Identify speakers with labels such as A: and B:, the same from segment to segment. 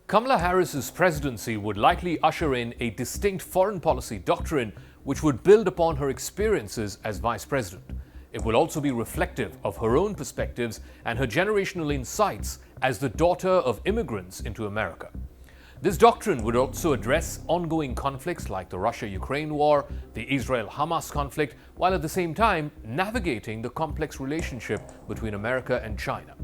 A: Kamala Harris's presidency would likely usher in a distinct foreign policy doctrine which would build upon her experiences as vice president. It will also be reflective of her own perspectives and her generational insights as the daughter of immigrants into America. This doctrine would also address ongoing conflicts like the Russia-Ukraine war, the Israel-Hamas conflict, while at the same time navigating the complex relationship between America and China.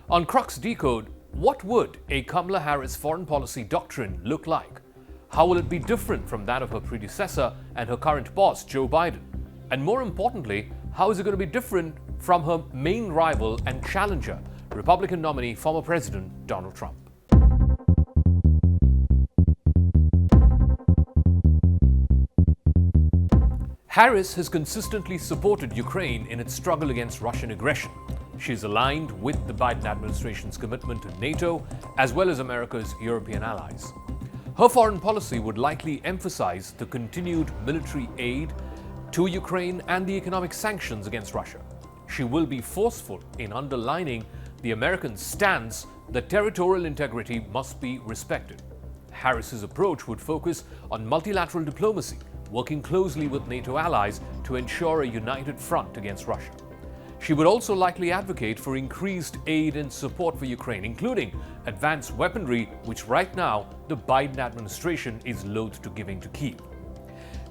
A: On Crux Decode, what would a Kamala Harris foreign policy doctrine look like? How will it be different from that of her predecessor and her current boss, Joe Biden? And more importantly, how is it going to be different from her main rival and challenger, Republican nominee, former President Donald Trump? Harris has consistently supported Ukraine in its struggle against Russian aggression. She is aligned with the Biden administration's commitment to NATO as well as America's European allies. Her foreign policy would likely emphasize the continued military aid to Ukraine and the economic sanctions against Russia. She will be forceful in underlining the American stance that territorial integrity must be respected. Harris's approach would focus on multilateral diplomacy, working closely with NATO allies to ensure a united front against Russia. She would also likely advocate for increased aid and support for Ukraine, including advanced weaponry, which right now the Biden administration is loath to giving to Kyiv.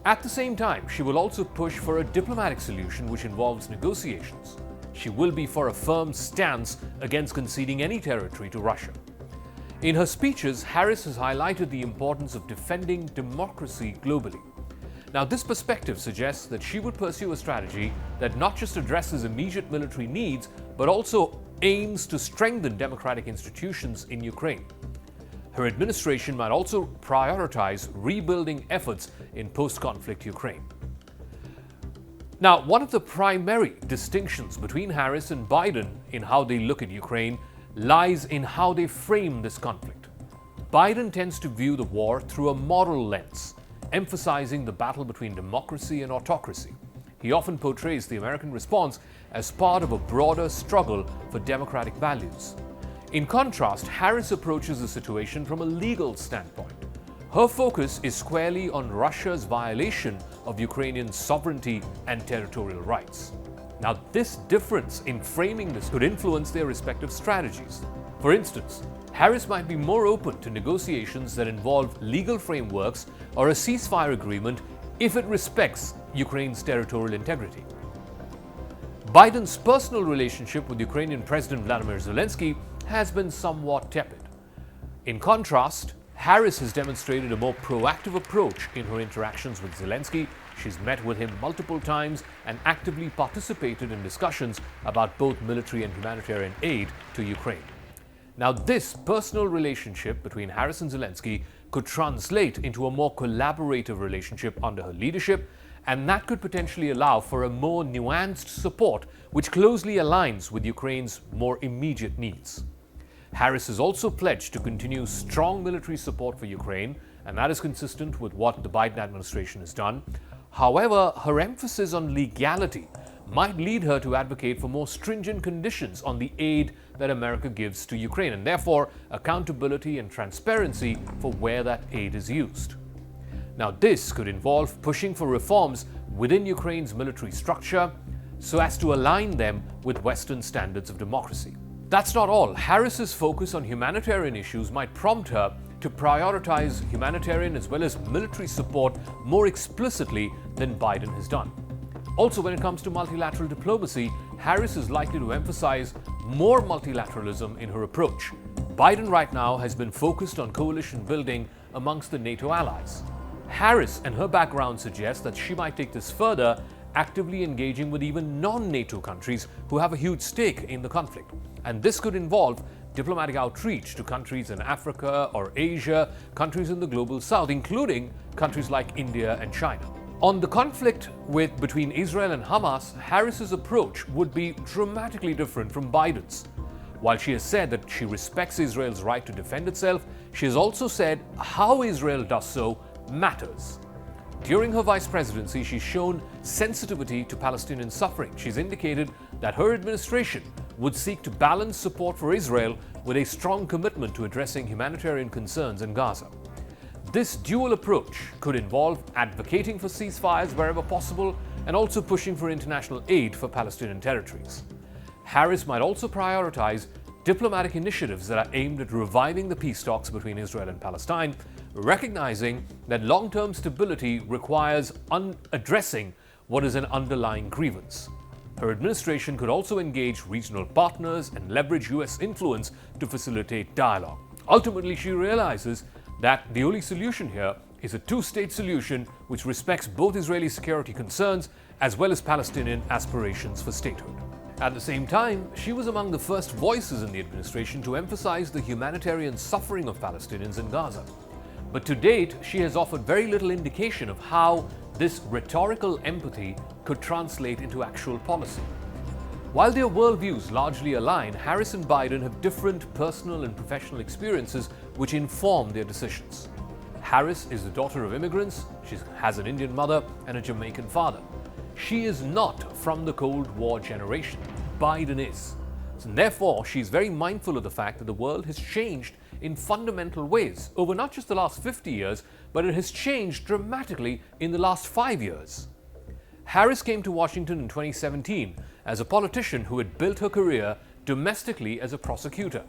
A: At the same time, she will also push for a diplomatic solution which involves negotiations. She will be for a firm stance against conceding any territory to Russia. In her speeches, Harris has highlighted the importance of defending democracy globally. Now, this perspective suggests that she would pursue a strategy that not just addresses immediate military needs, but also aims to strengthen democratic institutions in Ukraine. Her administration might also prioritize rebuilding efforts in post-conflict Ukraine. Now, one of the primary distinctions between Harris and Biden in how they look at Ukraine lies in how they frame this conflict. Biden tends to view the war through a moral lens, emphasizing the battle between democracy and autocracy. He often portrays the American response as part of a broader struggle for democratic values. In contrast, Harris approaches the situation from a legal standpoint. Her focus is squarely on Russia's violation of Ukrainian sovereignty and territorial rights. Now, this difference in framing this could influence their respective strategies. For instance, Harris might be more open to negotiations that involve legal frameworks or a ceasefire agreement if it respects Ukraine's territorial integrity. Biden's personal relationship with Ukrainian President Vladimir Zelensky has been somewhat tepid. In contrast, Harris has demonstrated a more proactive approach in her interactions with Zelensky. She's met with him multiple times and actively participated in discussions about both military and humanitarian aid to Ukraine. Now, this personal relationship between Harris and Zelensky could translate into a more collaborative relationship under her leadership, and that could potentially allow for a more nuanced support which closely aligns with Ukraine's more immediate needs. Harris has also pledged to continue strong military support for Ukraine, and that is consistent with what the Biden administration has done. However, her emphasis on legality might lead her to advocate for more stringent conditions on the aid that America gives to Ukraine, and therefore accountability and transparency for where that aid is used. Now, this could involve pushing for reforms within Ukraine's military structure so as to align them with Western standards of democracy. That's not all. Harris's focus on humanitarian issues might prompt her to prioritize humanitarian as well as military support more explicitly than Biden has done. Also, when it comes to multilateral diplomacy, Harris is likely to emphasize more multilateralism in her approach. Biden right now has been focused on coalition building amongst the NATO allies. Harris and her background suggest that she might take this further, actively engaging with even non-NATO countries who have a huge stake in the conflict. And this could involve diplomatic outreach to countries in Africa or Asia, countries in the global south, including countries like India and China. On the conflict between Israel and Hamas, Harris's approach would be dramatically different from Biden's. While she has said that she respects Israel's right to defend itself, she has also said how Israel does so matters. During her vice presidency, she's shown sensitivity to Palestinian suffering. She's indicated that her administration would seek to balance support for Israel with a strong commitment to addressing humanitarian concerns in Gaza. This dual approach could involve advocating for ceasefires wherever possible and also pushing for international aid for Palestinian territories. Harris might also prioritize diplomatic initiatives that are aimed at reviving the peace talks between Israel and Palestine, recognizing that long-term stability requires addressing what is an underlying grievance. Her administration could also engage regional partners and leverage US influence to facilitate dialogue. Ultimately, she realizes that the only solution here is a two-state solution which respects both Israeli security concerns as well as Palestinian aspirations for statehood. At the same time, she was among the first voices in the administration to emphasize the humanitarian suffering of Palestinians in Gaza. But to date, she has offered very little indication of how this rhetorical empathy could translate into actual policy. While their worldviews largely align, Harris and Biden have different personal and professional experiences which inform their decisions. Harris is the daughter of immigrants, she has an Indian mother and a Jamaican father. She is not from the Cold War generation. Biden is. And therefore, she is very mindful of the fact that the world has changed in fundamental ways over not just the last 50 years, but it has changed dramatically in the last 5 years. Harris came to Washington in 2017 as a politician who had built her career domestically as a prosecutor.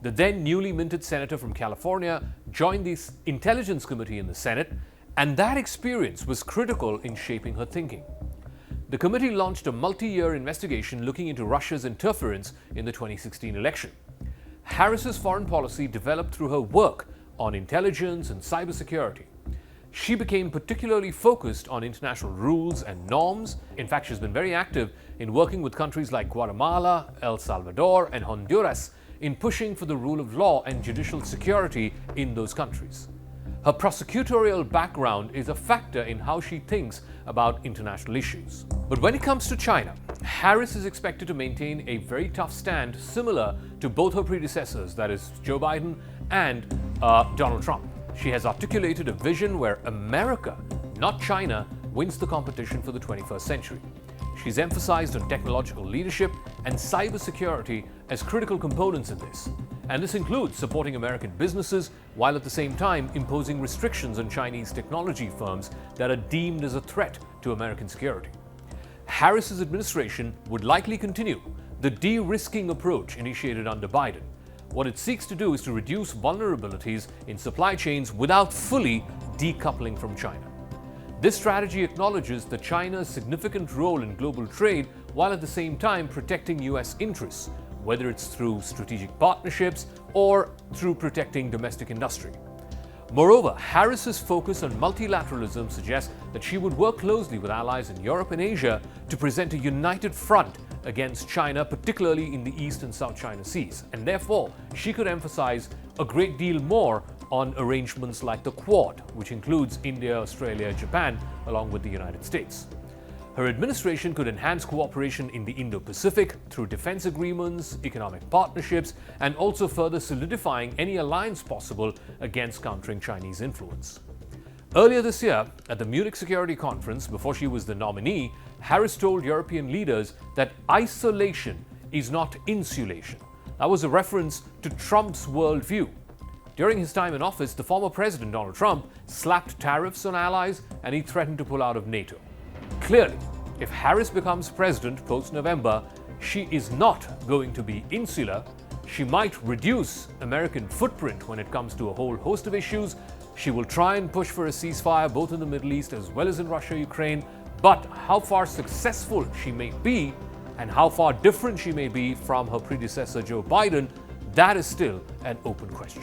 A: The then newly minted senator from California joined the Intelligence Committee in the Senate, and that experience was critical in shaping her thinking. The committee launched a multi-year investigation looking into Russia's interference in the 2016 election. Harris's foreign policy developed through her work on intelligence and cybersecurity. She became particularly focused on international rules and norms. In fact, she's been very active in working with countries like Guatemala, El Salvador, and Honduras in pushing for the rule of law and judicial security in those countries. Her prosecutorial background is a factor in how she thinks about international issues. But when it comes to China, Harris is expected to maintain a very tough stand similar to both her predecessors, that is Joe Biden and Donald Trump. She has articulated a vision where America, not China, wins the competition for the 21st century. She's emphasized on technological leadership and cybersecurity as critical components in this. And this includes supporting American businesses while at the same time imposing restrictions on Chinese technology firms that are deemed as a threat to American security. Harris's administration would likely continue the de-risking approach initiated under Biden. What it seeks to do is to reduce vulnerabilities in supply chains without fully decoupling from China. This strategy acknowledges that China's significant role in global trade while at the same time protecting US interests, whether it's through strategic partnerships or through protecting domestic industry. Moreover, Harris's focus on multilateralism suggests that she would work closely with allies in Europe and Asia to present a united front against China, particularly in the East and South China Seas. And therefore, she could emphasize a great deal more on arrangements like the Quad, which includes India, Australia, Japan, along with the United States. Her administration could enhance cooperation in the Indo-Pacific through defense agreements, economic partnerships, and also further solidifying any alliance possible against countering Chinese influence. Earlier this year, at the Munich Security Conference, before she was the nominee, Harris told European leaders that isolation is not insulation. That was a reference to Trump's worldview. During his time in office, the former president, Donald Trump, slapped tariffs on allies and he threatened to pull out of NATO. Clearly, if Harris becomes president post-November, she is not going to be insular. She might reduce American footprint when it comes to a whole host of issues. She will try and push for a ceasefire both in the Middle East as well as in Russia-Ukraine. But how far successful she may be and how far different she may be from her predecessor Joe Biden, that is still an open question.